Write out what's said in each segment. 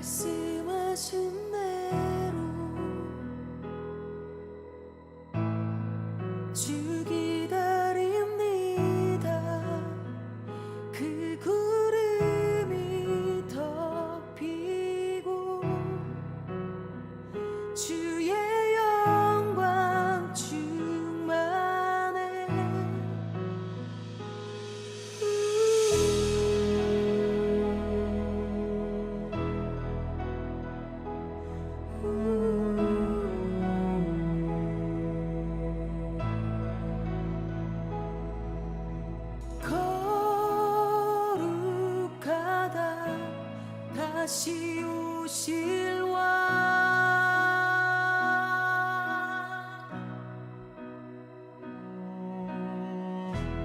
말씀하신 대로 주 기다립니다. 그 구름이 덮이고 주의 영광 충만해. 거룩하다 다시 오실 왕.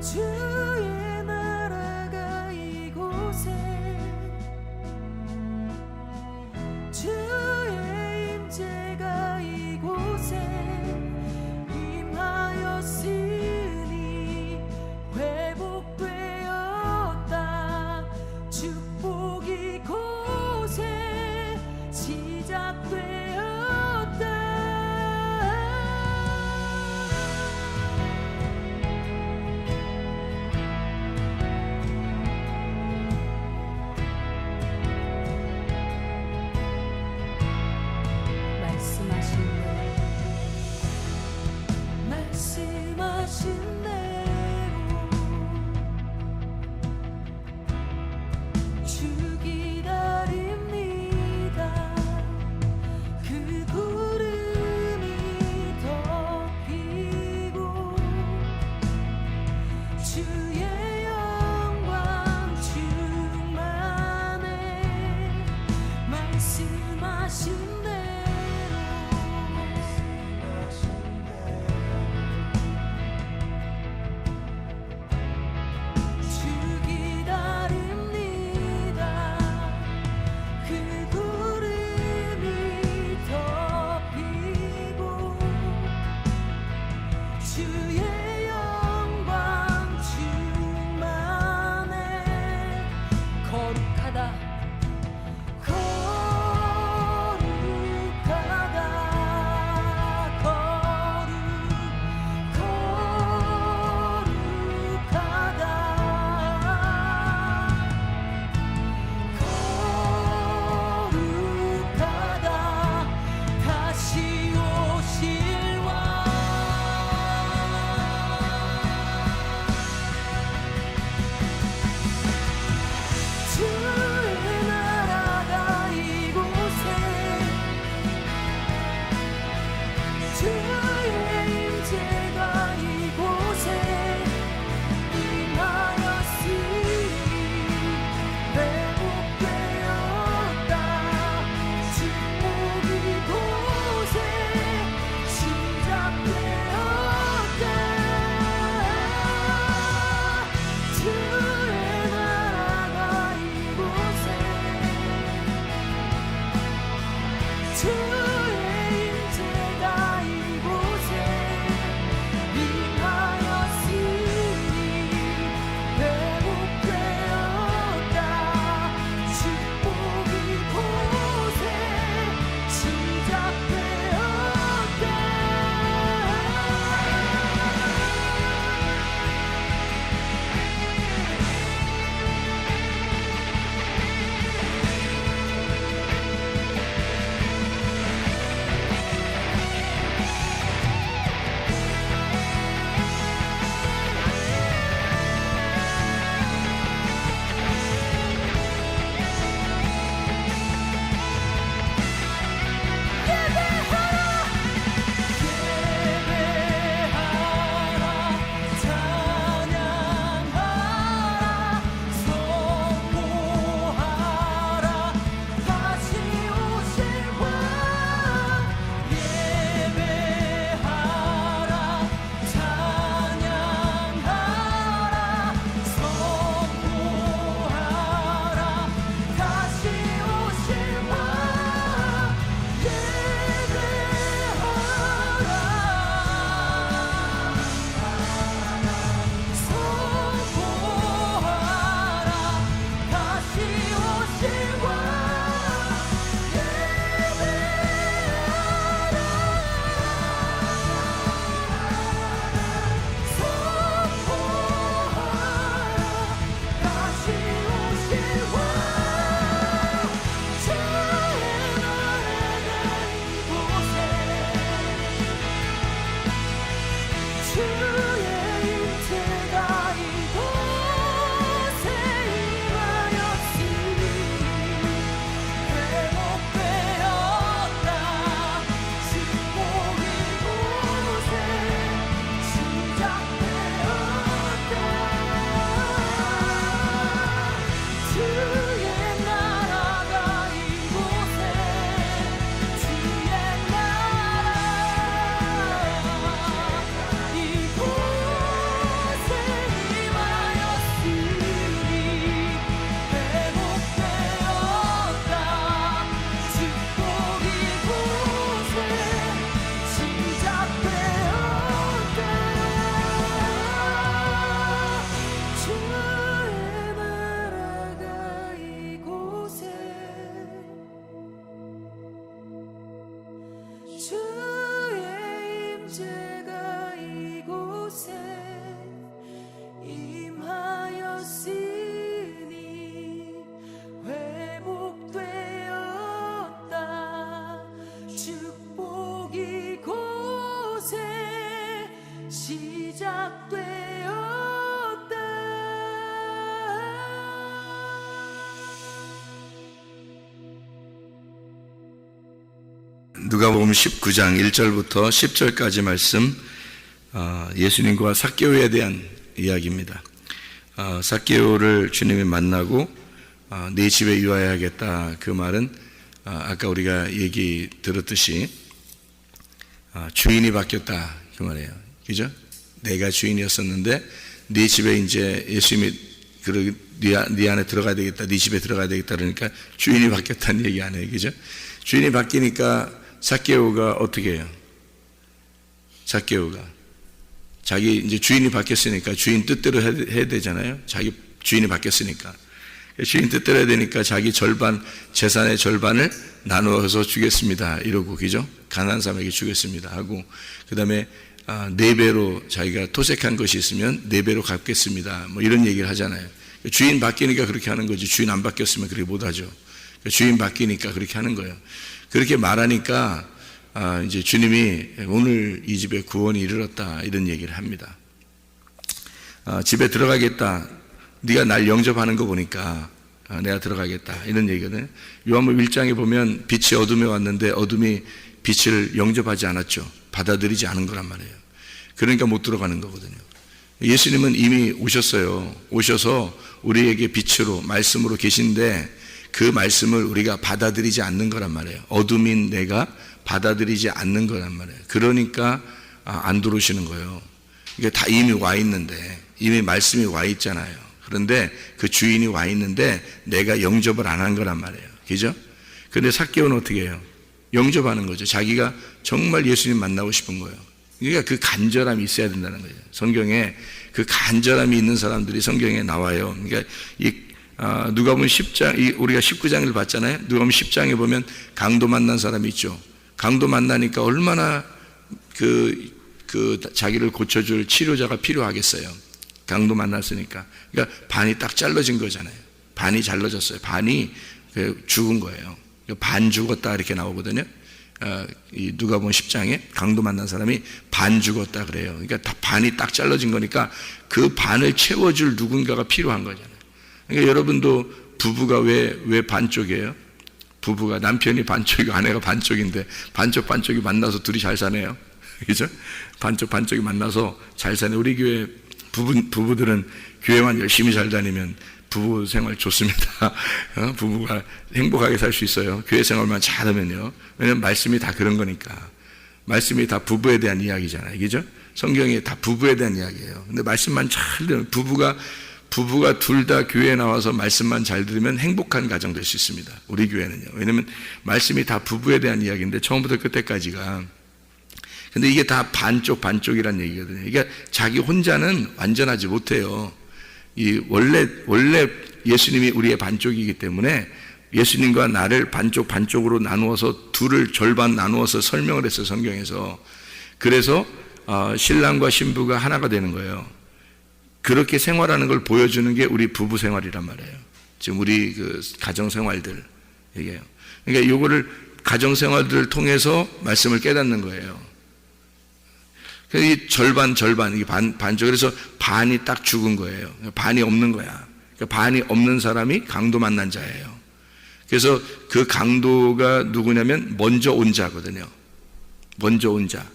주의 나라가 이곳에 주의 임재가 이곳에 임하였으니 회복되었다. 축복이 곳에 시작되었다. 말씀하신 대로 주 기다립니다. 그 구름이 덮이고 주의 영광 충만해. 말씀하신 주의 영광 충만해. 거룩하다 다시 오실 왕. 주의 나라가 이곳에 주의 임재가 이곳에 임하였으니 회복되었다. 축복이 곳에 시작되었다. 주의 나라가 이곳에 누가복음 19장 1절부터 10절까지 말씀, 예수님과 삭개오에 대한 이야기입니다. 삭개오를 주님이 만나고 내 집에 유하여야겠다, 그 말은 아까 우리가 얘기 들었듯이 주인이 바뀌었다 그 말이에요. 그죠? 내가 주인이었었는데 네 집에 이제 예수님이 네 안에 들어가야 되겠다, 네 집에 들어가야 되겠다 그러니까 주인이 바뀌었다는 얘기 아니에요. 그죠? 주인이 바뀌니까 삭개오가 어떻게 해요? 삭개오가 자기 이제 주인이 바뀌었으니까 주인 뜻대로 해야 되잖아요. 자기 주인이 바뀌었으니까 주인 뜻대로 해야 되니까 자기 절반, 재산의 절반을 나누어서 주겠습니다 이러고, 그죠? 가난한 사람에게 주겠습니다 하고, 그 다음에 4배로 자기가 토색한 것이 있으면 4배로 갚겠습니다 뭐 이런 얘기를 하잖아요. 주인 바뀌니까 그렇게 하는 거지, 주인 안 바뀌었으면 그렇게 못하죠. 주인 바뀌니까 그렇게 하는 거예요. 그렇게 말하니까 이제 주님이 오늘 이 집에 구원이 이르렀다 이런 얘기를 합니다. 집에 들어가겠다, 네가 날 영접하는 거 보니까 내가 들어가겠다 이런 얘기거든요. 요한복음 1장에 보면 빛이 어둠에 왔는데 어둠이 빛을 영접하지 않았죠. 받아들이지 않은 거란 말이에요. 그러니까 못 들어가는 거거든요. 예수님은 이미 오셨어요. 오셔서 우리에게 빛으로 말씀으로 계신데 그 말씀을 우리가 받아들이지 않는 거란 말이에요. 어둠인 내가 받아들이지 않는 거란 말이에요. 그러니까 안 들어오시는 거예요. 이게 다 이미 와 있는데, 이미 말씀이 와 있잖아요. 그런데 그 주인이 와 있는데 내가 영접을 안 한 거란 말이에요. 그죠? 근데 삭개오는 어떻게 해요? 영접하는 거죠. 자기가 정말 예수님 만나고 싶은 거예요. 그러니까 그 간절함이 있어야 된다는 거예요. 성경에 그 간절함이 있는 사람들이 성경에 나와요. 그러니까 누가복음 10장, 우리가 19장을 봤잖아요. 누가복음 10장에 보면 강도 만난 사람이 있죠. 강도 만나니까 얼마나 자기를 고쳐줄 치료자가 필요하겠어요. 강도 만났으니까. 그러니까 반이 딱 잘라진 거잖아요. 반이 잘라졌어요. 반이 죽은 거예요. 반 죽었다 이렇게 나오거든요. 이 누가복음 10장에 강도 만난 사람이 반 죽었다 그래요. 그러니까 다 반이 딱 잘라진 거니까 그 반을 채워줄 누군가가 필요한 거잖아요. 그러니까 여러분도 부부가 왜 반쪽이에요? 부부가 남편이 반쪽이고 아내가 반쪽인데 반쪽이 만나서 둘이 잘 사네요. 그죠? 반쪽이 만나서 잘 사네. 우리 교회 부부들은 교회만 열심히 잘 다니면 부부 생활 좋습니다. 부부가 행복하게 살 수 있어요. 교회 생활만 잘하면요. 왜냐면 말씀이 다 그런 거니까. 말씀이 다 부부에 대한 이야기잖아요. 그죠? 성경이 다 부부에 대한 이야기예요. 근데 말씀만 잘 들으면 부부가 둘 다 교회에 나와서 말씀만 잘 들으면 행복한 가정 될 수 있습니다. 우리 교회는요. 왜냐면 말씀이 다 부부에 대한 이야기인데 처음부터 끝까지가. 근데 이게 다 반쪽이란 얘기거든요. 그러니까 자기 혼자는 완전하지 못해요. 원래 예수님이 우리의 반쪽이기 때문에 예수님과 나를 반쪽으로 나누어서 둘을 절반 나누어서 설명을 했어요. 성경에서. 그래서 신랑과 신부가 하나가 되는 거예요. 그렇게 생활하는 걸 보여주는 게 우리 부부 생활이란 말이에요. 지금 우리 가정 생활들 얘기해요. 그러니까 요거를 가정 생활들을 통해서 말씀을 깨닫는 거예요. 이 절반 이게 반쪽. 그래서 반이 딱 죽은 거예요. 반이 없는 거야. 그러니까 반이 없는 사람이 강도 만난 자예요. 그래서 그 강도가 누구냐면 먼저 온 자거든요. 먼저 온 자.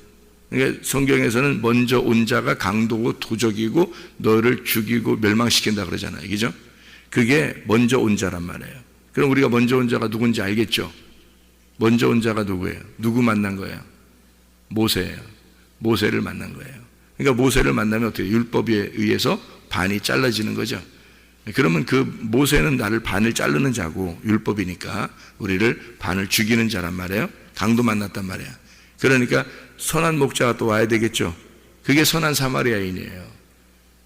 그러니까 성경에서는 먼저 온 자가 강도고 도적이고 너를 죽이고 멸망시킨다 그러잖아요. 그죠? 그게 먼저 온 자란 말이에요. 그럼 우리가 먼저 온 자가 누군지 알겠죠? 먼저 온 자가 누구예요? 누구 만난 거예요? 모세예요. 모세를 만난 거예요. 그러니까 모세를 만나면 어떻게 율법에 의해서 반이 잘라지는 거죠. 그러면 그 모세는 나를 반을 자르는 자고 율법이니까 우리를 반을 죽이는 자란 말이에요. 강도 만났단 말이에요. 그러니까 선한 목자가 또 와야 되겠죠. 그게 선한 사마리아인이에요.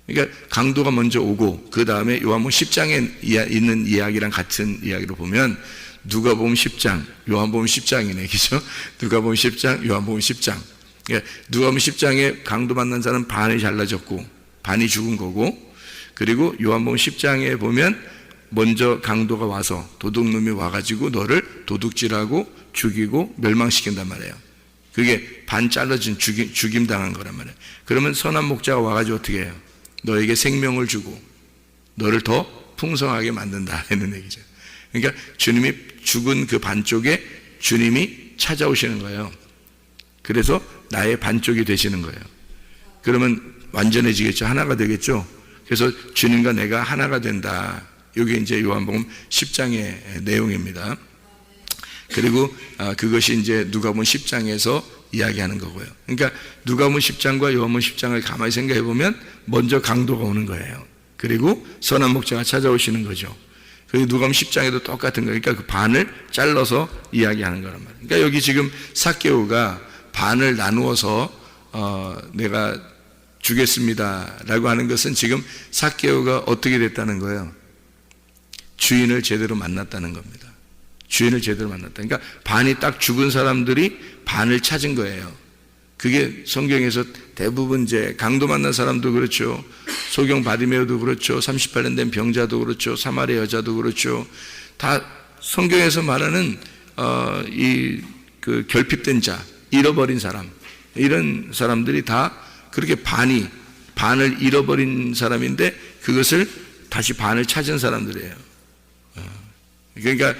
그러니까 강도가 먼저 오고 그 다음에 요한복음 10장에 있는 이야기랑 같은 이야기로 보면 누가복음 10장, 요한복음 10장이네. 그죠? 누가복음 10장, 요한복음 10장. 그러니까 누가복음 10장에 강도 만난 사람은 반이 잘라졌고 반이 죽은 거고, 그리고 요한복음 10장에 보면 먼저 강도가 와서 도둑놈이 와가지고 너를 도둑질하고 죽이고 멸망시킨단 말이에요. 그게 반 잘라진 죽임 당한 거란 말이에요. 그러면 선한 목자가 와가지고 어떻게 해요? 너에게 생명을 주고 너를 더 풍성하게 만든다 하는 얘기죠. 그러니까 주님이 죽은 그 반쪽에 주님이 찾아오시는 거예요. 그래서 나의 반쪽이 되시는 거예요. 그러면 완전해지겠죠. 하나가 되겠죠. 그래서 주님과 내가 하나가 된다. 이게 이제 요한복음 10장의 내용입니다. 그리고 그것이 이제 누가복음 10장에서 이야기하는 거고요. 그러니까 누가복음 10장과 요한복음 10장을 가만히 생각해 보면 먼저 강도가 오는 거예요. 그리고 선한 목자가 찾아오시는 거죠. 그리고 누가복음 10장에도 똑같은 거예요. 그러니까 그 반을 잘라서 이야기하는 거란 말이에요. 그러니까 여기 지금 삭개오가 반을 나누어서 내가 주겠습니다라고 하는 것은 지금 삭개오가 어떻게 됐다는 거예요? 주인을 제대로 만났다는 겁니다. 주인을 제대로 만났다. 그러니까 반이 딱 죽은 사람들이 반을 찾은 거예요. 그게 성경에서 대부분 이제 강도 만난 사람도 그렇죠. 소경 바디메오도 그렇죠. 38년 된 병자도 그렇죠. 사마리아 여자도 그렇죠. 다 성경에서 말하는 그 결핍된 자, 잃어버린 사람, 이런 사람들이 다 그렇게 반을 잃어버린 사람인데 그것을 다시 반을 찾은 사람들이에요. 그러니까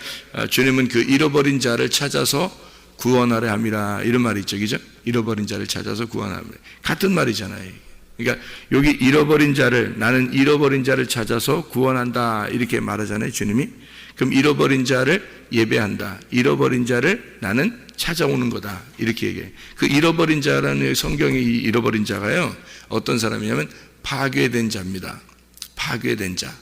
주님은 그 잃어버린 자를 찾아서 구원하려 함이라, 이런 말이 있죠. 그죠? 잃어버린 자를 찾아서 구원하려 함이라. 같은 말이잖아요. 그러니까 여기 잃어버린 자를, 나는 잃어버린 자를 찾아서 구원한다, 이렇게 말하잖아요. 주님이. 그럼 잃어버린 자를 예배한다. 잃어버린 자를 나는 찾아오는 거다, 이렇게 얘기해요. 그 잃어버린 자라는 성경의 이 잃어버린 자가요, 어떤 사람이냐면 파괴된 자입니다. 파괴된 자.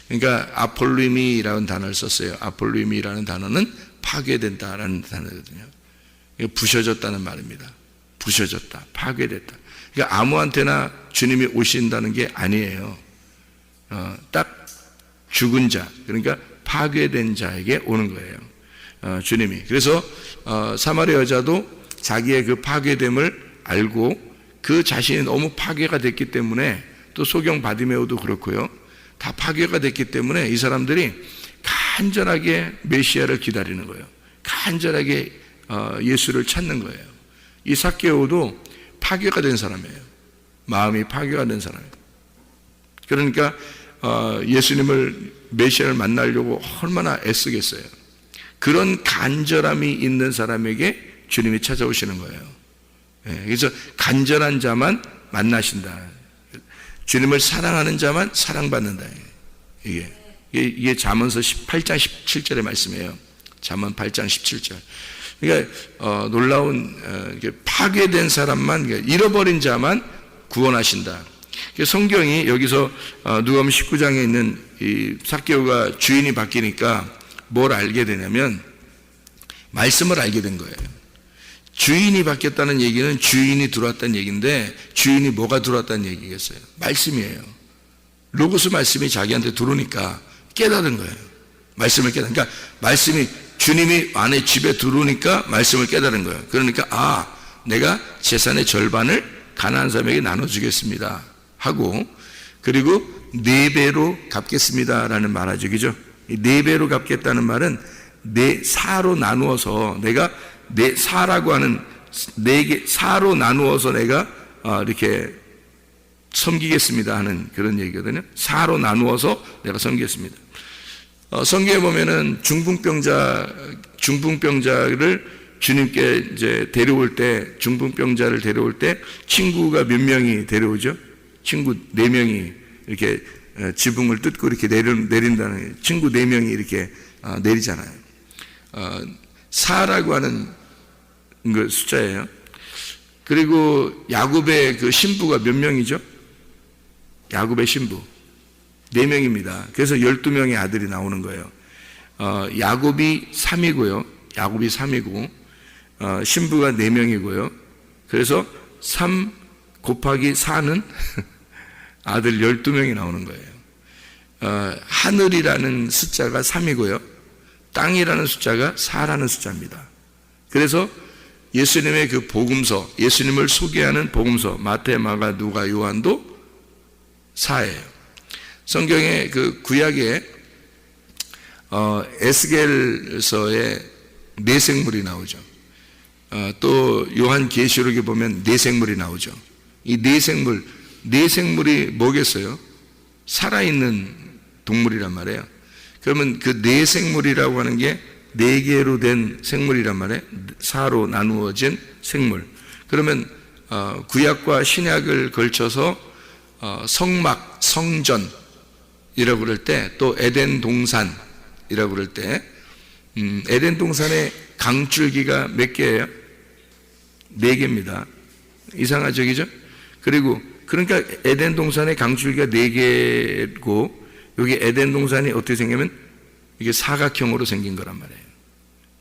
그러니까 아폴루미라는 단어를 썼어요. 아폴루미라는 단어는 파괴된다라는 단어거든요. 부셔졌다는 말입니다. 부셔졌다, 파괴됐다. 그러니까 아무한테나 주님이 오신다는 게 아니에요. 딱 죽은 자, 그러니까 파괴된 자에게 오는 거예요. 주님이. 그래서 사마리아 여자도 자기의 그 파괴됨을 알고 그 자신이 너무 파괴가 됐기 때문에, 또 소경 바디메오도 그렇고요. 다 파괴가 됐기 때문에 이 사람들이 간절하게 메시아를 기다리는 거예요. 간절하게 예수를 찾는 거예요. 이 삭개오도 파괴가 된 사람이에요. 마음이 파괴가 된 사람이에요. 그러니까 예수님을, 메시아를 만나려고 얼마나 애쓰겠어요. 그런 간절함이 있는 사람에게 주님이 찾아오시는 거예요. 그래서 간절한 자만 만나신다. 주님을 사랑하는 자만 사랑받는다. 이게 잠언서 8장 17절의 말씀이에요. 잠언 8장 17절. 그러니까 놀라운, 파괴된 사람만, 그러니까 잃어버린 자만 구원하신다. 성경이 여기서 누가복음 19장에 있는 이 삭개오가 주인이 바뀌니까 뭘 알게 되냐면 말씀을 알게 된 거예요. 주인이 바뀌었다는 얘기는 주인이 들어왔다는 얘기인데, 주인이 뭐가 들어왔다는 얘기겠어요? 말씀이에요. 로고스 말씀이 자기한테 들어오니까 깨달은 거예요. 말씀을 깨달은. 그러니까 말씀이, 주님이 안에 집에 들어오니까 말씀을 깨달은 거예요. 그러니까 내가 재산의 절반을 가난한 사람에게 나눠주겠습니다 하고, 그리고 4배로 갚겠습니다라는 말하죠. 그죠? 4배로 갚겠다는 말은 4로 나누어서, 내가 4라고 하는 4개, 4로 나누어서 내가 이렇게 섬기겠습니다 하는 그런 얘기거든요. 4로 나누어서 내가 섬기겠습니다. 성경에 보면은 중풍병자를 주님께 이제 데려올 때, 중풍병자를 데려올 때 친구가 몇 명이 데려오죠? 친구 4명이 이렇게 지붕을 뜯고 이렇게 내린다는, 친구 4명이 이렇게 내리잖아요. 4라고 하는 그 숫자예요. 그리고 야곱의 그 신부가 몇 명이죠? 야곱의 신부 4명입니다. 그래서 12명의 아들이 나오는 거예요. 야곱이 3이고요. 야곱이 3이고 신부가 4명이고요. 그래서 3 곱하기 4는 아들 12명이 나오는 거예요. 하늘이라는 숫자가 3이고요. 땅이라는 숫자가 4라는 숫자입니다. 그래서 예수님의 그 복음서, 예수님을 소개하는 복음서, 마태, 마가, 누가, 요한도 4예요. 성경의 그 구약에 에스겔서에 내생물이 나오죠. 또 요한 계시록에 보면 내생물이 나오죠. 이 내생물이 뭐겠어요? 살아있는 동물이란 말이에요. 그러면 그 내생물이라고 하는 게 4개로 된 생물이란 말이에요. 4로 나누어진 생물. 그러면 구약과 신약을 걸쳐서 성막, 성전이라고 그럴 때, 또 에덴 동산이라고 그럴 때, 에덴 동산의 강줄기가 몇 개예요? 4개입니다. 이상하죠, 그죠? 그리고 그러니까 에덴 동산의 강줄기가 4개고, 여기 에덴 동산이 어떻게 생기면 이게 사각형으로 생긴 거란 말이에요.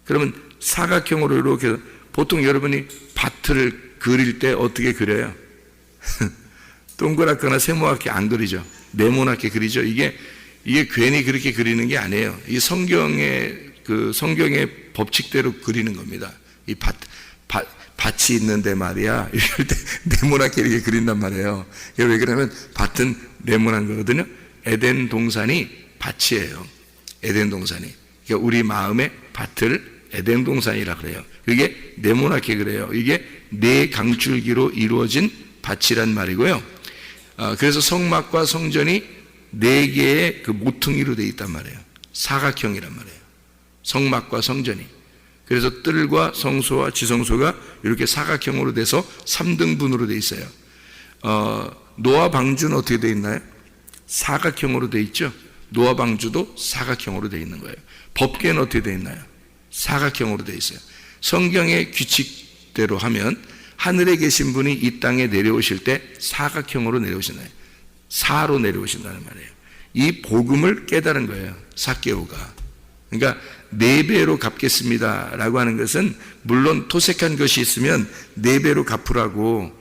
그러면 사각형으로 이렇게, 보통 여러분이 밭을 그릴 때 어떻게 그려요? 동그랗거나 세모하게 안 그리죠. 네모나게 그리죠. 이게 괜히 그렇게 그리는 게 아니에요. 이 성경의 법칙대로 그리는 겁니다. 이 밭이 있는데 말이야, 이럴 때 네모나게 이렇게 그린단 말이에요. 왜 그러면 밭은 네모난 거거든요. 에덴 동산이 밭이에요. 에덴 동산이. 그러니까 우리 마음의 밭을 에덴 동산이라 그래요. 그게 네모나게 그래요. 이게 4강줄기로 이루어진 밭이란 말이고요. 그래서 성막과 성전이 4개의 그 모퉁이로 되어 있단 말이에요. 사각형이란 말이에요. 성막과 성전이. 그래서 뜰과 성소와 지성소가 이렇게 사각형으로 돼서 3등분으로 되어 있어요. 노아 방주는 어떻게 되어 있나요? 사각형으로 되어 있죠. 노아 방주도 사각형으로 되어 있는 거예요. 법궤는 어떻게 되어 있나요? 사각형으로 되어 있어요. 성경의 규칙대로 하면 하늘에 계신 분이 이 땅에 내려오실 때 사각형으로 내려오시나요? 4로 내려오신다는 말이에요. 이 복음을 깨달은 거예요. 삭개오가. 그러니까 4배로 갚겠습니다 라고 하는 것은, 물론 토색한 것이 있으면 4배로 갚으라고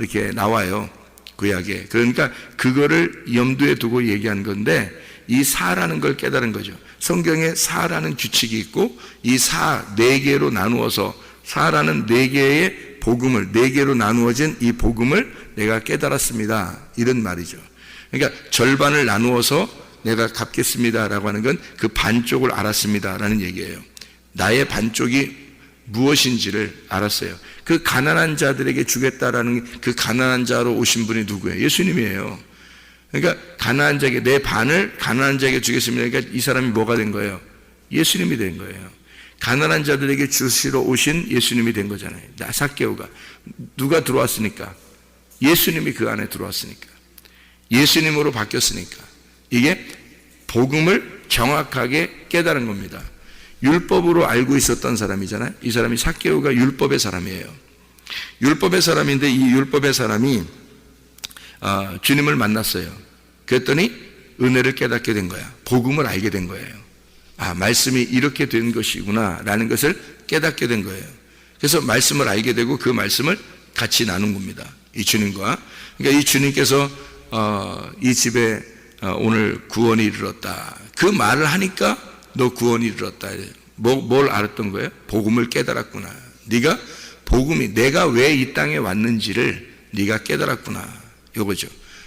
이렇게 나와요, 구약에. 그러니까 그거를 염두에 두고 얘기한 건데, 이 4라는 걸 깨달은 거죠. 성경에 4라는 규칙이 있고, 이 4개로 나누어서 4라는 4개의 복음을, 4개로 나누어진 이 복음을 내가 깨달았습니다, 이런 말이죠. 그러니까 절반을 나누어서 내가 갚겠습니다 라고 하는 건 그 반쪽을 알았습니다 라는 얘기예요. 나의 반쪽이 무엇인지를 알았어요. 그 가난한 자들에게 주겠다라는, 그 가난한 자로 오신 분이 누구예요? 예수님이에요. 그러니까 가난한 자에게, 내 반을 가난한 자에게 주겠습니다. 그러니까 이 사람이 뭐가 된 거예요? 예수님이 된 거예요. 가난한 자들에게 주시러 오신 예수님이 된 거잖아요. 삭개오가. 누가 들어왔으니까? 예수님이 그 안에 들어왔으니까. 예수님으로 바뀌었으니까. 이게 복음을 정확하게 깨달은 겁니다. 율법으로 알고 있었던 사람이잖아요. 이 사람이 삭개오가 율법의 사람이에요. 율법의 사람인데, 이 율법의 사람이 주님을 만났어요. 그랬더니 은혜를 깨닫게 된 거야. 복음을 알게 된 거예요. 말씀이 이렇게 된 것이구나 라는 것을 깨닫게 된 거예요. 그래서 말씀을 알게 되고 그 말씀을 같이 나눈 겁니다, 이 주님과. 그러니까 이 주님께서 이 집에 오늘 구원이 이르렀다, 그 말을 하니까 너 구원이 이르렀다. 뭘 알았던 거예요? 복음을 깨달았구나. 네가 복음이, 내가 왜 이 땅에 왔는지를 네가 깨달았구나, 이거죠.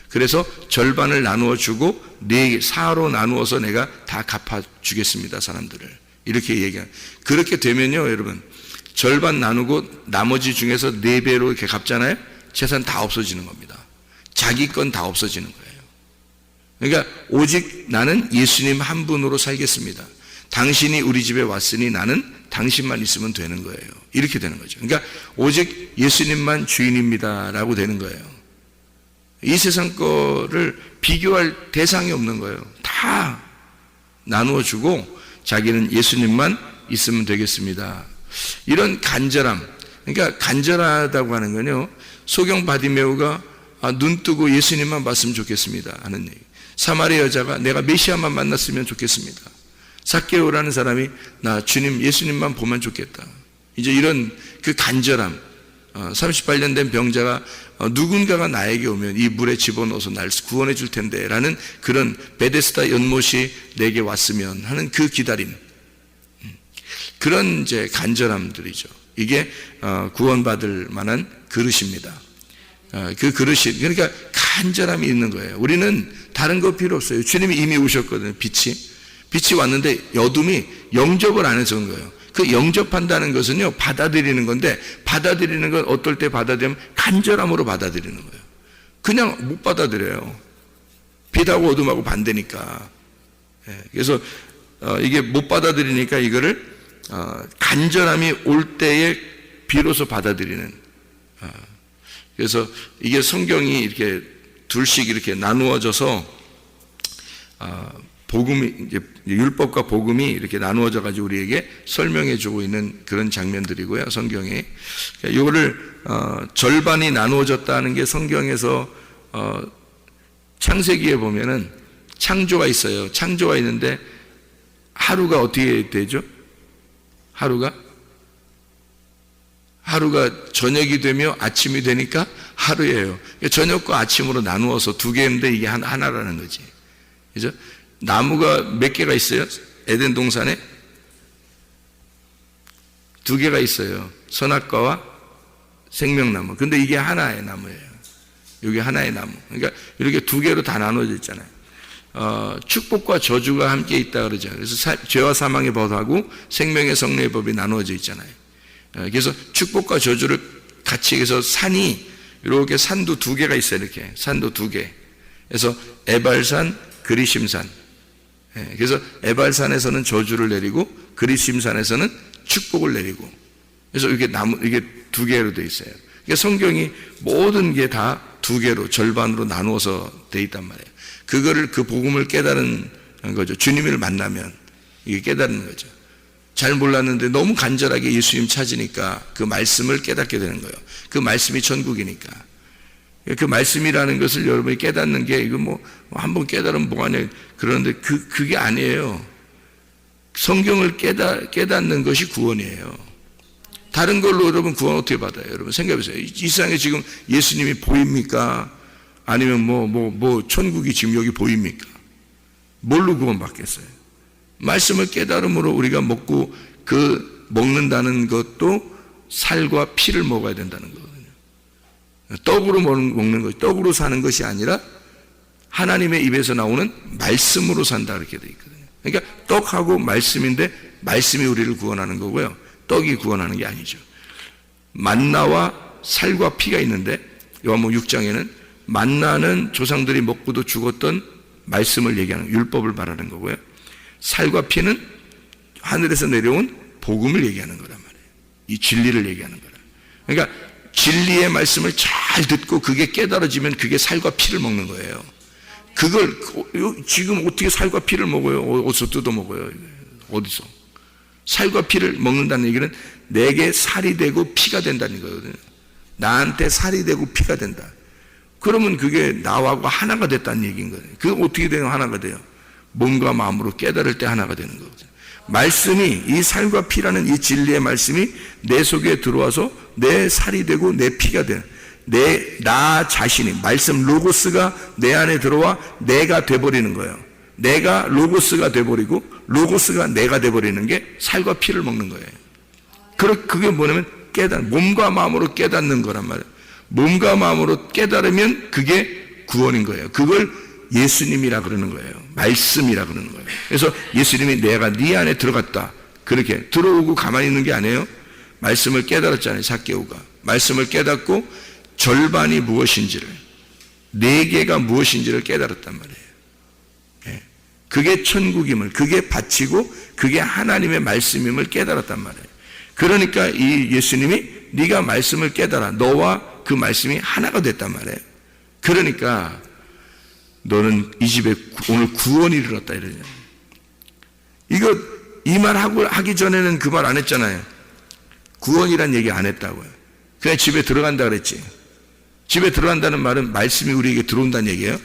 그래서 절반을 나누어 주고 4로 나누어서 내가 다 갚아주겠습니다, 사람들을. 이렇게 얘기한. 그렇게 되면요, 여러분, 절반 나누고 나머지 중에서 4배로 이렇게 갚잖아요. 재산 다 없어지는 겁니다. 자기 건 다 없어지는 거예요. 그러니까 오직 나는 예수님 한 분으로 살겠습니다. 당신이 우리 집에 왔으니 나는 당신만 있으면 되는 거예요. 이렇게 되는 거죠. 그러니까 오직 예수님만 주인입니다 라고 되는 거예요. 이 세상 거를 비교할 대상이 없는 거예요. 다 나누어 주고 자기는 예수님만 있으면 되겠습니다. 이런 간절함. 그러니까 간절하다고 하는 건요, 소경 바디메오가 눈 뜨고 예수님만 봤으면 좋겠습니다 하는 얘기. 사마리아 여자가 내가 메시아만 만났으면 좋겠습니다. 삭개오라는 사람이 나 주님, 예수님만 보면 좋겠다. 이제 이런 그 간절함. 38년 된 병자가 누군가가 나에게 오면 이 물에 집어넣어서 날 구원해 줄 텐데 라는 그런 베데스다 연못이 내게 왔으면 하는 그 기다림. 그런 이제 간절함들이죠. 이게 구원받을 만한 그릇입니다. 그 그릇이, 그러니까 간절함이 있는 거예요. 우리는 다른 거 필요 없어요. 주님이 이미 오셨거든요. 빛이 왔는데 어둠이 영접을 안 해서 온 거예요. 그 영접한다는 것은요, 받아들이는 건데, 받아들이는 건 어떨 때 받아들이면 간절함으로 받아들이는 거예요. 그냥 못 받아들여요. 빛하고 어둠하고 반대니까. 그래서 이게 못 받아들이니까 이거를 간절함이 올 때에 비로소 받아들이는. 그래서 이게 성경이 이렇게 둘씩 이렇게 나누어져서 복음이 이제 율법과 복음이 이렇게 나누어져 가지고 우리에게 설명해 주고 있는 그런 장면들이고요. 성경에 이거를 절반이 나누어졌다는 게 성경에서 창세기에 보면은 창조가 있어요. 창조가 있는데 하루가 어떻게 되죠? 하루가 저녁이 되며 아침이 되니까 하루예요. 저녁과 아침으로 나누어서 두 개인데 이게 하나라는 거지. 그죠? 나무가 몇 개가 있어요? 에덴 동산에 두 개가 있어요. 선악과와 생명나무. 근데 이게 하나의 나무예요. 이게 하나의 나무. 그러니까 이렇게 두 개로 다 나눠져 있잖아요. 축복과 저주가 함께 있다 그러죠. 그래서 죄와 사망의 법하고 생명의 성례의 법이 나누어져 있잖아요. 그래서 축복과 저주를 같이 해서 산이 이렇게 산도 두 개가 있어요. 이렇게 산도 두 개. 그래서 에발산, 그리심산. 그래서 에발산에서는 저주를 내리고 그리심산에서는 축복을 내리고. 그래서 이게 두 개로 돼 있어요. 그러니까 성경이 모든 게 다 두 개로 절반으로 나누어서 돼 있단 말이에요. 그거를 그 복음을 깨달은 거죠. 주님을 만나면 이게 깨닫는 거죠. 잘 몰랐는데 너무 간절하게 예수님 찾으니까 그 말씀을 깨닫게 되는 거예요. 그 말씀이 천국이니까. 그 말씀이라는 것을 여러분이 깨닫는 게 이거 뭐 한번 깨달으면 뭐하냐 그러는데 그게 아니에요. 성경을 깨닫는 것이 구원이에요. 다른 걸로 여러분 구원 어떻게 받아요? 여러분 생각해보세요. 이 세상에 지금 예수님이 보입니까? 아니면 뭐 천국이 지금 여기 보입니까? 뭘로 구원 받겠어요? 말씀을 깨달음으로 우리가 먹고 먹는다는 것도 살과 피를 먹어야 된다는 거거든요. 떡으로 먹는 것, 떡으로 사는 것이 아니라 하나님의 입에서 나오는 말씀으로 산다 이렇게 돼 있거든요. 그러니까 떡하고 말씀인데 말씀이 우리를 구원하는 거고요. 떡이 구원하는 게 아니죠. 만나와 살과 피가 있는데 요한복음 6장에는 만나는 조상들이 먹고도 죽었던 말씀을 얘기하는 율법을 말하는 거고요. 살과 피는 하늘에서 내려온 복음을 얘기하는 거란 말이에요. 이 진리를 얘기하는 거라. 그러니까 진리의 말씀을 잘 듣고 그게 깨달아지면 그게 살과 피를 먹는 거예요. 그걸 지금 어떻게 살과 피를 먹어요? 어디서 뜯어 먹어요? 어디서? 살과 피를 먹는다는 얘기는 내게 살이 되고 피가 된다는 거거든요. 나한테 살이 되고 피가 된다. 그러면 그게 나하고 하나가 됐다는 얘기인 거예요. 그게 어떻게 되면 하나가 돼요? 몸과 마음으로 깨달을 때 하나가 되는 거거든요. 말씀이 이 살과 피라는 이 진리의 말씀이 내 속에 들어와서 내 살이 되고 내 피가 되는 나 자신이 말씀 로고스가 내 안에 들어와 내가 돼버리는 거예요. 내가 로고스가 돼버리고 로고스가 내가 돼버리는 게 살과 피를 먹는 거예요. 그게 뭐냐면 몸과 마음으로 깨닫는 거란 말이에요. 몸과 마음으로 깨달으면 그게 구원인 거예요. 그걸 예수님이라 그러는 거예요. 말씀이라 그러는 거예요. 그래서 예수님이 내가 네 안에 들어갔다. 그렇게 들어오고 가만히 있는 게 아니에요. 말씀을 깨달았잖아요. 삭개오가 말씀을 깨닫고 절반이 무엇인지를, 네 개가 무엇인지를 깨달았단 말이에요. 그게 천국임을, 그게 바치고 그게 하나님의 말씀임을 깨달았단 말이에요. 그러니까 이 예수님이 네가 말씀을 깨달아, 너와 그 말씀이 하나가 됐단 말이에요. 그러니까 너는 이 집에 오늘 구원이 이르렀다 이러냐. 이 말 하기 전에는 그 말 안 했잖아요. 구원이란 얘기 안 했다고요. 그냥 집에 들어간다 그랬지. 집에 들어간다는 말은 말씀이 우리에게 들어온다는 얘기예요.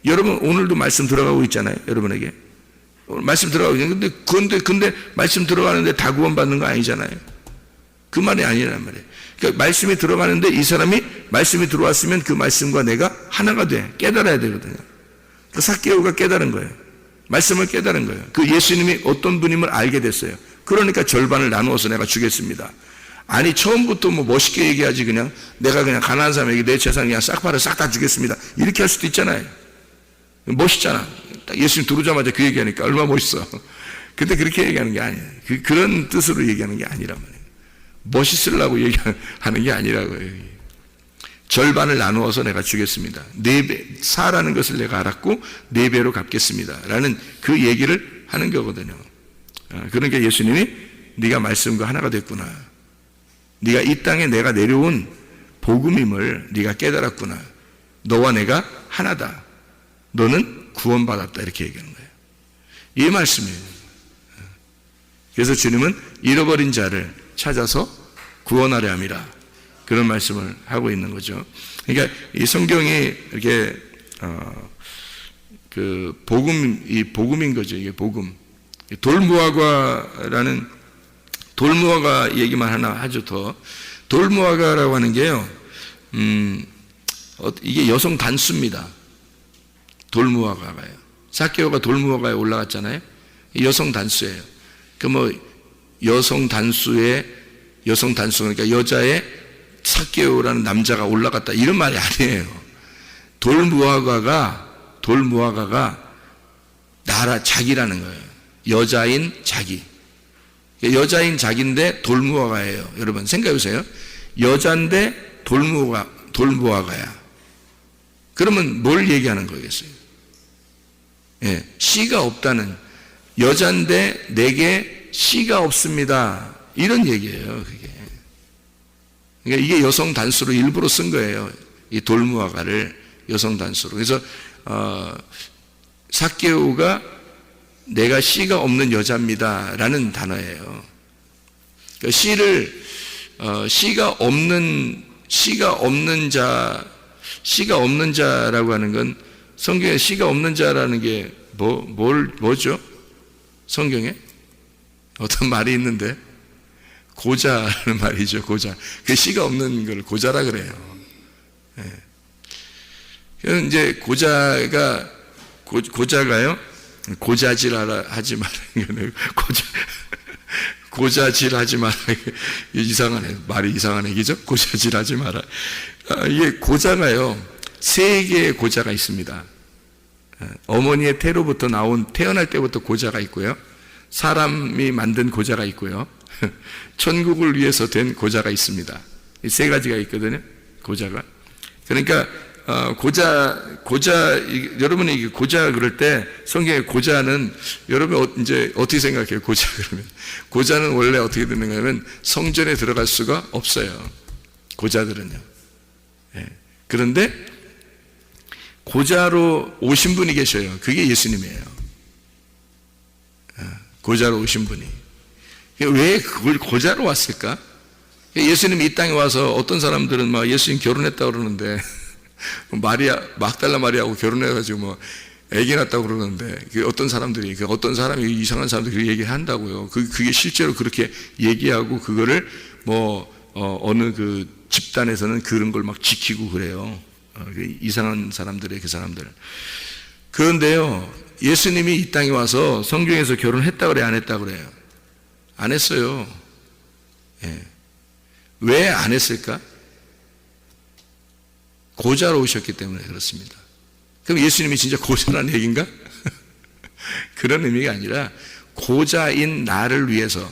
여러분 오늘도 말씀 들어가고 있잖아요. 여러분에게 오늘 말씀 들어가고 있는데 근데 말씀 들어가는데 다 구원받는 거 아니잖아요. 그 말이 아니란 말이에요. 그러니까 말씀이 들어가는데 이 사람이 말씀이 들어왔으면 그 말씀과 내가 하나가 돼. 깨달아야 되거든요. 그 삭개오가 깨달은 거예요. 말씀을 깨달은 거예요. 그 예수님이 어떤 분임을 알게 됐어요. 그러니까 절반을 나누어서 내가 주겠습니다. 아니 처음부터 뭐 멋있게 얘기하지 그냥 내가 그냥 가난한 사람에게 내 재산 그냥 싹 팔아 싹 다 주겠습니다. 이렇게 할 수도 있잖아요. 멋있잖아. 딱 예수님 들어오자마자 그 얘기하니까 얼마나 멋있어. 근데 그렇게 얘기하는 게 아니에요. 그런 뜻으로 얘기하는 게 아니란 말이에요. 멋있으려고 얘기하는 게 아니라고요. 절반을 나누어서 내가 주겠습니다. 4배, 사라는 것을 내가 알았고 4배로 갚겠습니다. 라는 그 얘기를 하는 거거든요. 그러니까 예수님이 네가 말씀과 하나가 됐구나. 네가 이 땅에 내가 내려온 복음임을 네가 깨달았구나. 너와 내가 하나다. 너는 구원받았다. 이렇게 얘기하는 거예요. 이 말씀이에요. 그래서 주님은 잃어버린 자를 찾아서 구원하려 함이라. 그런 말씀을 하고 있는 거죠. 그러니까 이 성경이 이렇게 그 복음인 거죠. 이게 복음. 돌무화과라는 돌무화과 얘기만 하나 하죠. 더 돌무화과라고 하는 게요. 이게 여성 단수입니다. 돌무화과가요. 삭개오가 돌무화과에 올라갔잖아요. 여성 단수예요. 그 뭐 여성 단수의 여성 단수 그러니까 여자의 삭개오라는 남자가 올라갔다 이런 말이 아니에요. 돌무화과가 나라 자기라는 거예요. 여자인 자기. 여자인 자기인데 돌무화과예요. 여러분 생각해 보세요. 여자인데 돌무화과야. 그러면 뭘 얘기하는 거겠어요? 예, 씨가 없다는 여자인데 내게 씨가 없습니다. 이런 얘기예요. 그게. 그러니까 이게 여성 단수로 일부러 쓴 거예요. 이 돌무화과를 여성 단수로. 그래서 삭개오가 내가 씨가 없는 여자입니다라는 단어예요. 그러니까 씨가 없는 자라고 하는 건 성경에 씨가 없는 자라는 게 뭐죠? 성경에 어떤 말이 있는데 고자라는 말이죠. 고자. 그 씨가 없는 걸 고자라 그래요. 예. 그래서 이제 고자가요. 고자질 하지 마라. 고자질 하지 마라. 이상하네. 말이 이상한 얘기죠. 고자질 하지 마라. 이게 고자가요. 세 개의 고자가 있습니다. 어머니의 태로부터 태어날 때부터 고자가 있고요. 사람이 만든 고자가 있고요. 천국을 위해서 된 고자가 있습니다. 이 세 가지가 있거든요. 고자가. 그러니까 여러분이 이게 고자 그럴 때 성경의 고자는 여러분 이제 어떻게 생각해요? 고자 그러면 고자는 원래 어떻게 되는가 하면 성전에 들어갈 수가 없어요. 고자들은요. 예. 그런데 고자로 오신 분이 계셔요. 그게 예수님이에요. 고자로 오신 분이. 왜 그걸 고자로 왔을까? 예수님이 이 땅에 와서 어떤 사람들은 막 예수님 결혼했다고 그러는데 막달라 마리아하고 결혼해가지고 뭐 애기 낳았다고 그러는데 어떤 사람이 이상한 사람들이 그렇게 얘기한다고요. 그게 실제로 그렇게 얘기하고 그거를 어느 그 집단에서는 그런 걸 막 지키고 그래요. 이상한 사람들의 그 사람들. 그런데요, 예수님이 이 땅에 와서 성경에서 결혼했다 그래, 안 했다 그래요? 안 했어요. 예. 왜 안 했을까? 고자로 오셨기 때문에 그렇습니다. 그럼 예수님이 진짜 고자라는 얘기인가? 그런 의미가 아니라 고자인 나를 위해서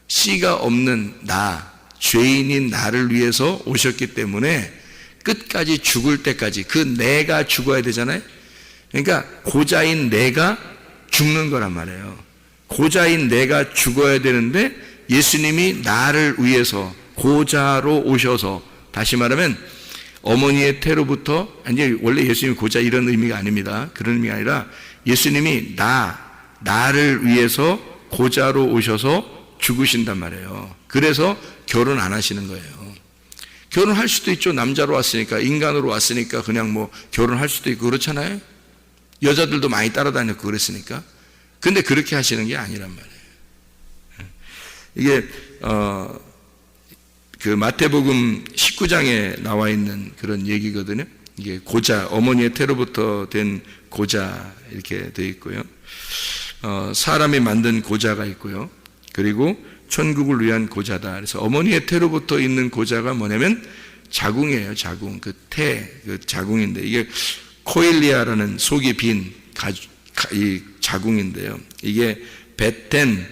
씨가 없는 죄인인 나를 위해서 오셨기 때문에 끝까지 죽을 때까지 그 내가 죽어야 되잖아요. 그러니까 고자인 내가 죽는 거란 말이에요. 고자인 내가 죽어야 되는데 예수님이 나를 위해서 고자로 오셔서, 다시 말하면 어머니의 태로부터, 아니 원래 예수님이 고자 이런 의미가 아닙니다. 그런 의미가 아니라 예수님이 나를 위해서 고자로 오셔서 죽으신단 말이에요. 그래서 결혼 안 하시는 거예요. 결혼할 수도 있죠. 남자로 왔으니까, 인간으로 왔으니까 그냥 뭐 결혼할 수도 있고 그렇잖아요. 여자들도 많이 따라다녔고 그랬으니까. 근데 그렇게 하시는 게 아니란 말이에요. 이게 그 마태복음 19장에 나와 있는 그런 얘기거든요. 이게 고자, 어머니의 태로부터 된 고자 이렇게 되어 있고요. 사람이 만든 고자가 있고요. 그리고 천국을 위한 고자다. 그래서 어머니의 태로부터 있는 고자가 뭐냐면 자궁이에요. 자궁. 그 자궁인데 이게 코일리아라는 속이 빈 이 자궁인데요. 이게 베텐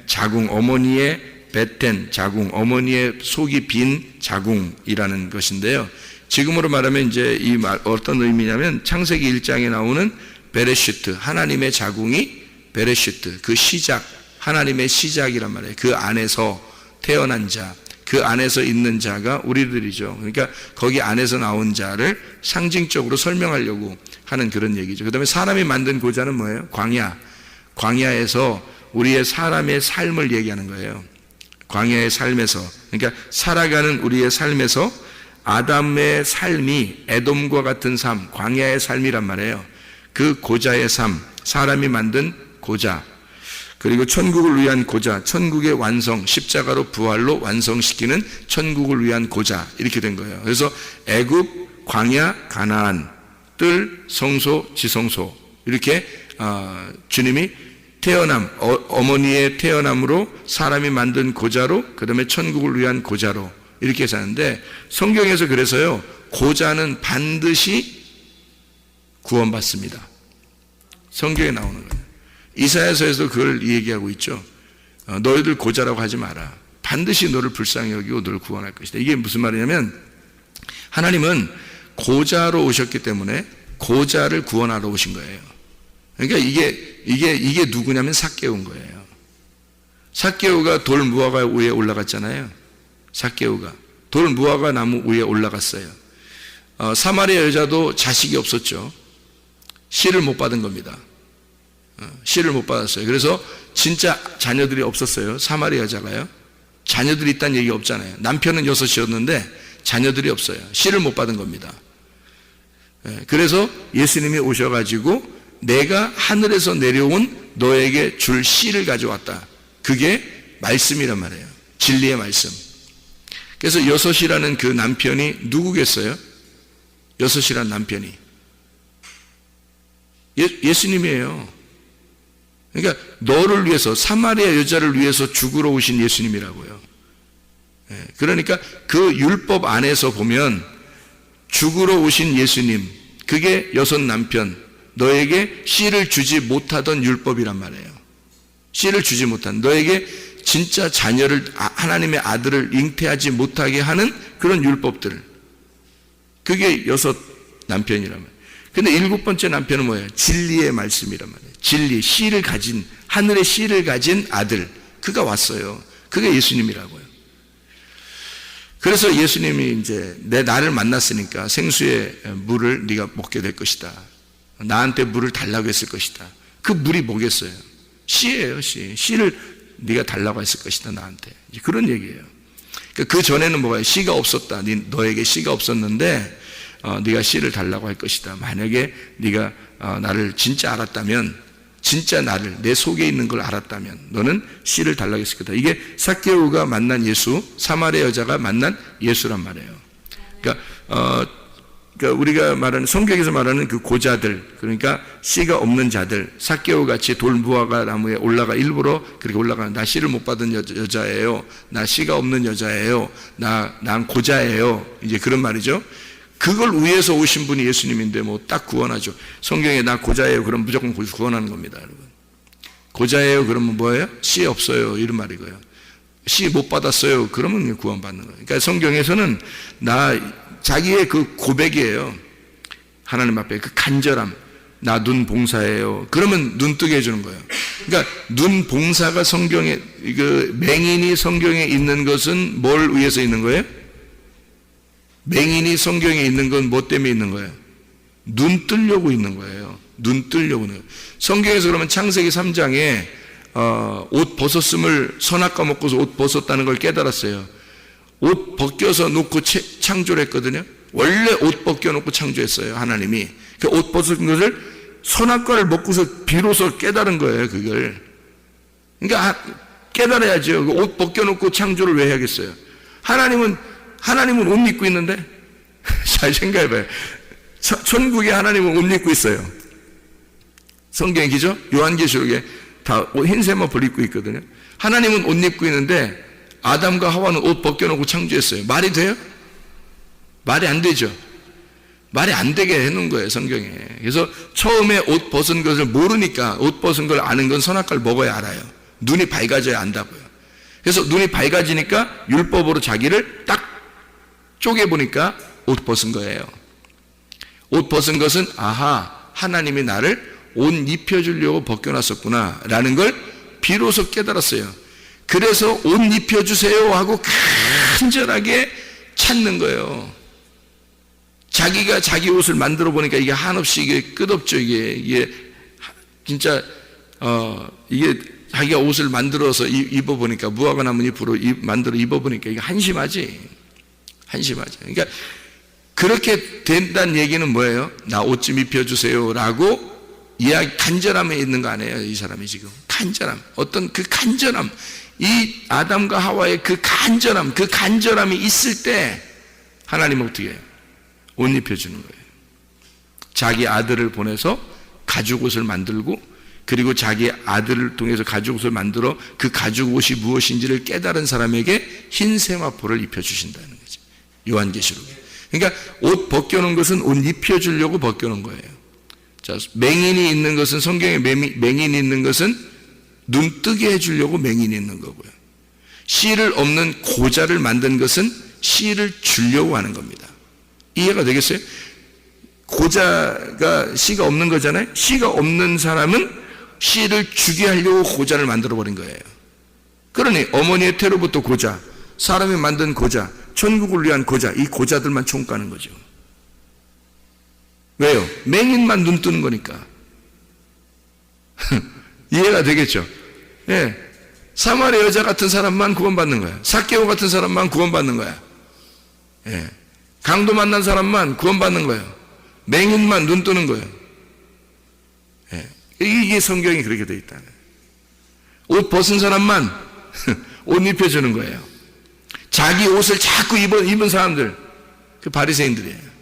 자궁, 어머니의 베텐 자궁, 어머니의 속이 빈 자궁이라는 것인데요. 지금으로 말하면 이제 이 말 어떤 의미냐면 창세기 1장에 나오는 베레시트, 하나님의 자궁이 베레시트, 그 시작, 하나님의 시작이란 말이에요. 그 안에서 태어난 자, 그 안에서 있는 자가 우리들이죠. 그러니까 거기 안에서 나온 자를 상징적으로 설명하려고 하는 그런 얘기죠. 그 다음에 사람이 만든 고자는 뭐예요? 광야. 광야에서 우리의 사람의 삶을 얘기하는 거예요. 광야의 삶에서, 그러니까 살아가는 우리의 삶에서 아담의 삶이 에돔과 같은 삶, 광야의 삶이란 말이에요. 그 고자의 삶, 사람이 만든 고자, 그리고 천국을 위한 고자, 천국의 완성, 십자가로 부활로 완성시키는 천국을 위한 고자, 이렇게 된 거예요. 그래서 애굽, 광야, 가나안, 뜰, 성소, 지성소, 이렇게 주님이 태어남, 어머니의 태어남으로 사람이 만든 고자로, 그 다음에 천국을 위한 고자로 이렇게 사는데, 성경에서 그래서요, 고자는 반드시 구원받습니다. 성경에 나오는 거예요. 이사야서에서 그걸 얘기하고 있죠. 너희들 고자라고 하지 마라. 반드시 너를 불쌍히 여기고 너를 구원할 것이다. 이게 무슨 말이냐면, 하나님은 고자로 오셨기 때문에 고자를 구원하러 오신 거예요. 그러니까 이게 누구냐면 삭개오인 거예요. 삭개오가 돌 무화과 위에 올라갔잖아요. 삭개오가 돌 무화과 나무 위에 올라갔어요. 사마리아 여자도 자식이 없었죠. 씨를 못 받은 겁니다. 씨를 못 받았어요. 그래서 진짜 자녀들이 없었어요. 사마리아 여자가요. 자녀들이 있다는 얘기 없잖아요. 남편은 6이었는데 자녀들이 없어요. 씨를 못 받은 겁니다. 그래서 예수님이 오셔가지고 내가 하늘에서 내려온 너에게 줄 씨를 가져왔다. 그게 말씀이란 말이에요. 진리의 말씀. 그래서 6이라는 그 남편이 누구겠어요? 6이라는 남편이 예수님이에요. 그러니까 너를 위해서, 사마리아 여자를 위해서 죽으러 오신 예수님이라고요. 그러니까 그 율법 안에서 보면 죽으러 오신 예수님, 그게 6 남편, 너에게 씨를 주지 못하던 율법이란 말이에요. 씨를 주지 못한, 너에게 진짜 자녀를, 하나님의 아들을 잉태하지 못하게 하는 그런 율법들, 그게 6 남편이란 말이에요. 근데 7번째 남편은 뭐예요? 진리의 말씀이란 말이에요. 진리, 씨를 가진, 하늘의 씨를 가진 아들, 그가 왔어요. 그게 예수님이라고요. 그래서 예수님이 이제 나를 만났으니까 생수의 물을 네가 먹게 될 것이다. 나한테 물을 달라고 했을 것이다. 그 물이 뭐겠어요? 씨예요, 씨. 씨를 네가 달라고 했을 것이다, 나한테. 그런 얘기예요. 그 전에는 뭐가 씨가 없었다. 너에게 씨가 없었는데 네가 씨를 달라고 할 것이다. 만약에 네가 나를 진짜 알았다면, 진짜 나를, 내 속에 있는 걸 알았다면 너는 씨를 달라고 했을 거다. 이게 삭개오가 만난 예수, 사마리아 여자가 만난 예수란 말이에요. 그러니까 우리가 말하는, 성경에서 말하는 그 고자들, 그러니까 씨가 없는 자들, 삭개오 같이 돌 무화과 나무에 올라가, 일부러 그렇게 올라가는, 나 씨를 못 받은 여자예요, 나 씨가 없는 여자예요, 난 고자예요, 이제 그런 말이죠. 그걸 위해서 오신 분이 예수님인데 뭐 딱 구원하죠. 성경에 나 고자예요, 그럼 무조건 구원하는 겁니다, 여러분. 고자예요, 그러면 뭐예요? 씨 없어요, 이런 말이고요. 씨 못 받았어요, 그러면 구원받는 거예요. 그러니까 성경에서는 자기의 그 고백이에요. 하나님 앞에 그 간절함, 나 눈 봉사예요. 그러면 눈 뜨게 해주는 거예요. 그러니까 눈 봉사가 성경에, 그 맹인이 성경에 있는 것은 뭘 위해서 있는 거예요? 맹인이 성경에 있는 건 뭐 때문에 있는 거예요? 눈 뜨려고 있는 거예요. 눈 뜨려고 있는 거예요. 성경에서 그러면 창세기 3장에 옷 벗었음을, 선악과 먹고서 옷 벗었다는 걸 깨달았어요. 옷 벗겨서 놓고 창조를 했거든요. 원래 옷 벗겨놓고 창조했어요, 하나님이. 그 옷 벗은 것을, 선악과를 먹고서 비로소 깨달은 거예요, 그걸. 그러니까 깨달아야죠. 옷 벗겨놓고 창조를 왜 해야겠어요? 하나님은 옷 입고 있는데? 잘 생각해봐요. 천국에 하나님은 옷 입고 있어요. 성경에 기죠? 요한계시록에 다 흰색 옷을 입고 있거든요. 하나님은 옷 입고 있는데 아담과 하와는 옷 벗겨놓고 창조했어요. 말이 돼요? 말이 안 되죠. 말이 안 되게 해놓은 거예요, 성경에. 그래서 처음에 옷 벗은 것을 모르니까, 옷 벗은 걸 아는 건 선악과를 먹어야 알아요. 눈이 밝아져야 안다고요. 그래서 눈이 밝아지니까 율법으로 자기를 딱 쪼개보니까 옷 벗은 거예요. 옷 벗은 것은, 아하, 하나님이 나를 옷 입혀주려고 벗겨놨었구나 라는 걸 비로소 깨달았어요. 그래서 옷 입혀주세요 하고 간절하게 찾는 거예요. 자기가 자기 옷을 만들어 보니까 이게 한없이 이게 끝없죠. 이게 진짜 이게 자기가 옷을 만들어서 입어 보니까 무화과 나무 잎으로 만들어 입어 보니까 이게 한심하지. 그러니까 그렇게 된다는 얘기는 뭐예요? 나 옷 좀 입혀주세요라고 이야기 간절함에 있는 거 아니에요? 이 사람이 지금 간절함, 어떤 그 간절함, 이 아담과 하와의 그 간절함이 있을 때 하나님은 어떻게 해요? 옷 입혀주는 거예요. 자기 아들을 보내서 가죽 옷을 만들고, 그리고 자기 아들을 통해서 가죽 옷을 만들어 그 가죽 옷이 무엇인지를 깨달은 사람에게 흰 세마포를 입혀주신다는 거죠. 요한계시록에. 그러니까 옷 벗겨놓은 것은 옷 입혀주려고 벗겨놓은 거예요. 자, 맹인이 있는 것은, 성경에 맹인이 있는 것은 눈 뜨게 해주려고 맹인이 있는 거고요. 씨를 없는 고자를 만든 것은 씨를 주려고 하는 겁니다. 이해가 되겠어요? 고자가 씨가 없는 거잖아요. 씨가 없는 사람은 씨를 주게 하려고 고자를 만들어 버린 거예요. 그러니 어머니의 태로부터 고자, 사람이 만든 고자, 천국을 위한 고자, 이 고자들만 총가는 거죠. 왜요? 맹인만 눈 뜨는 거니까. 이해가 되겠죠? 예. 사마리 여자 같은 사람만 구원받는 거야. 삭개오 같은 사람만 구원받는 거야. 예. 강도 만난 사람만 구원받는 거예요. 맹인만 눈 뜨는 거예요. 예. 이게 성경이 그렇게 되어 있다. 옷 벗은 사람만 옷 입혀주는 거예요. 자기 옷을 자꾸 입은 사람들, 그 바리새인들이에요.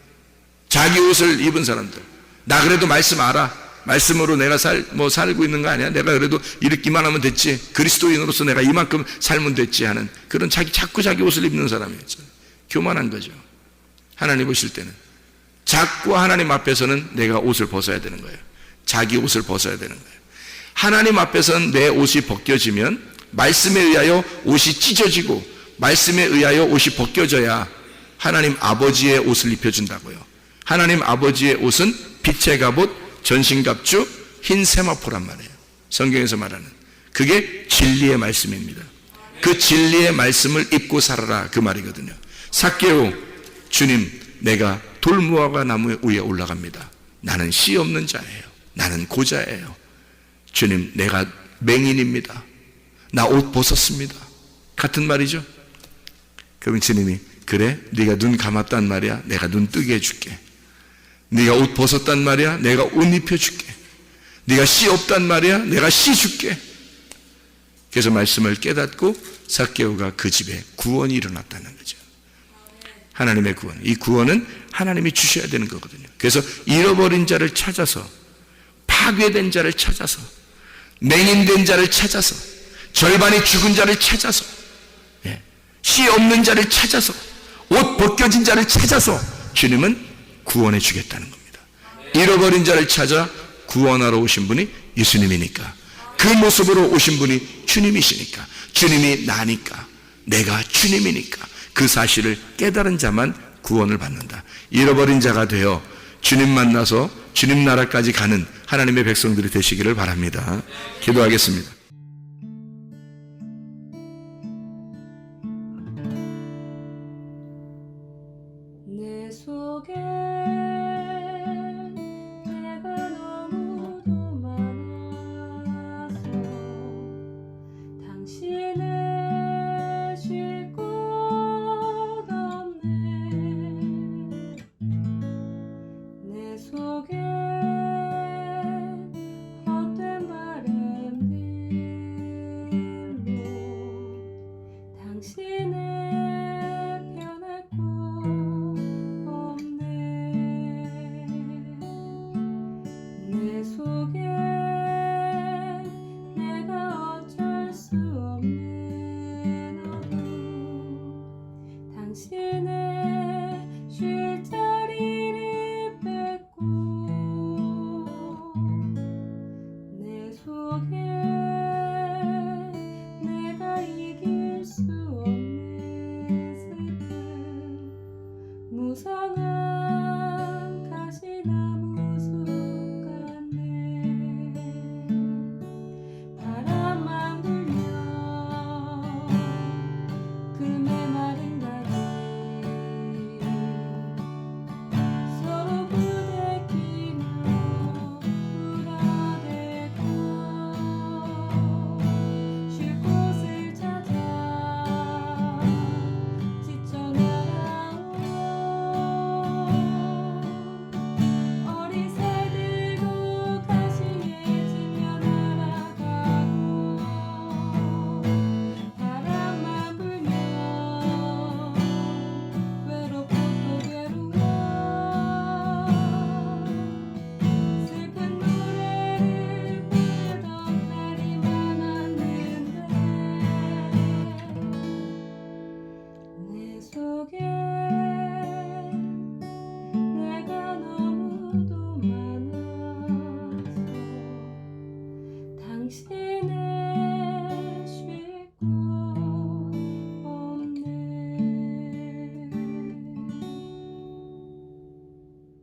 자기 옷을 입은 사람들. 나 그래도 말씀 알아. 말씀으로 내가 살고 있는 거 아니야? 내가 그래도 이렇게만 하면 됐지. 그리스도인으로서 내가 이만큼 살면 됐지 하는 그런 자꾸 자기 옷을 입는 사람이었죠. 교만한 거죠. 하나님 보실 때는. 자꾸 하나님 앞에서는 내가 옷을 벗어야 되는 거예요. 자기 옷을 벗어야 되는 거예요. 하나님 앞에서는 내 옷이 벗겨지면 말씀에 의하여 옷이 찢어지고 말씀에 의하여 옷이 벗겨져야 하나님 아버지의 옷을 입혀준다고요. 하나님 아버지의 옷은 빛의 갑옷, 전신갑주, 흰 세마포란 말이에요. 성경에서 말하는 그게 진리의 말씀입니다. 그 진리의 말씀을 입고 살아라, 그 말이거든요. 삭개오, 주님, 내가 돌무화과 나무 위에 올라갑니다. 나는 씨 없는 자예요. 나는 고자예요. 주님, 내가 맹인입니다. 나 옷 벗었습니다. 같은 말이죠. 그러면 주님이, 그래? 네가 눈 감았단 말이야. 내가 눈 뜨게 해줄게. 네가 옷 벗었단 말이야. 내가 옷 입혀줄게. 네가 씨 없단 말이야. 내가 씨 줄게. 그래서 말씀을 깨닫고 삭개오가 그 집에 구원이 일어났다는 거죠. 하나님의 구원. 이 구원은 하나님이 주셔야 되는 거거든요. 그래서 잃어버린 자를 찾아서, 파괴된 자를 찾아서, 맹인된 자를 찾아서, 절반이 죽은 자를 찾아서, 씨 없는 자를 찾아서, 옷 벗겨진 자를 찾아서 주님은 구원해 주겠다는 겁니다. 잃어버린 자를 찾아 구원하러 오신 분이 예수님이니까, 그 모습으로 오신 분이 주님이시니까, 주님이 나니까, 내가 주님이니까 그 사실을 깨달은 자만 구원을 받는다. 잃어버린 자가 되어 주님 만나서 주님 나라까지 가는 하나님의 백성들이 되시기를 바랍니다. 기도하겠습니다. 내 속에 내가 너무도 많아서 당신을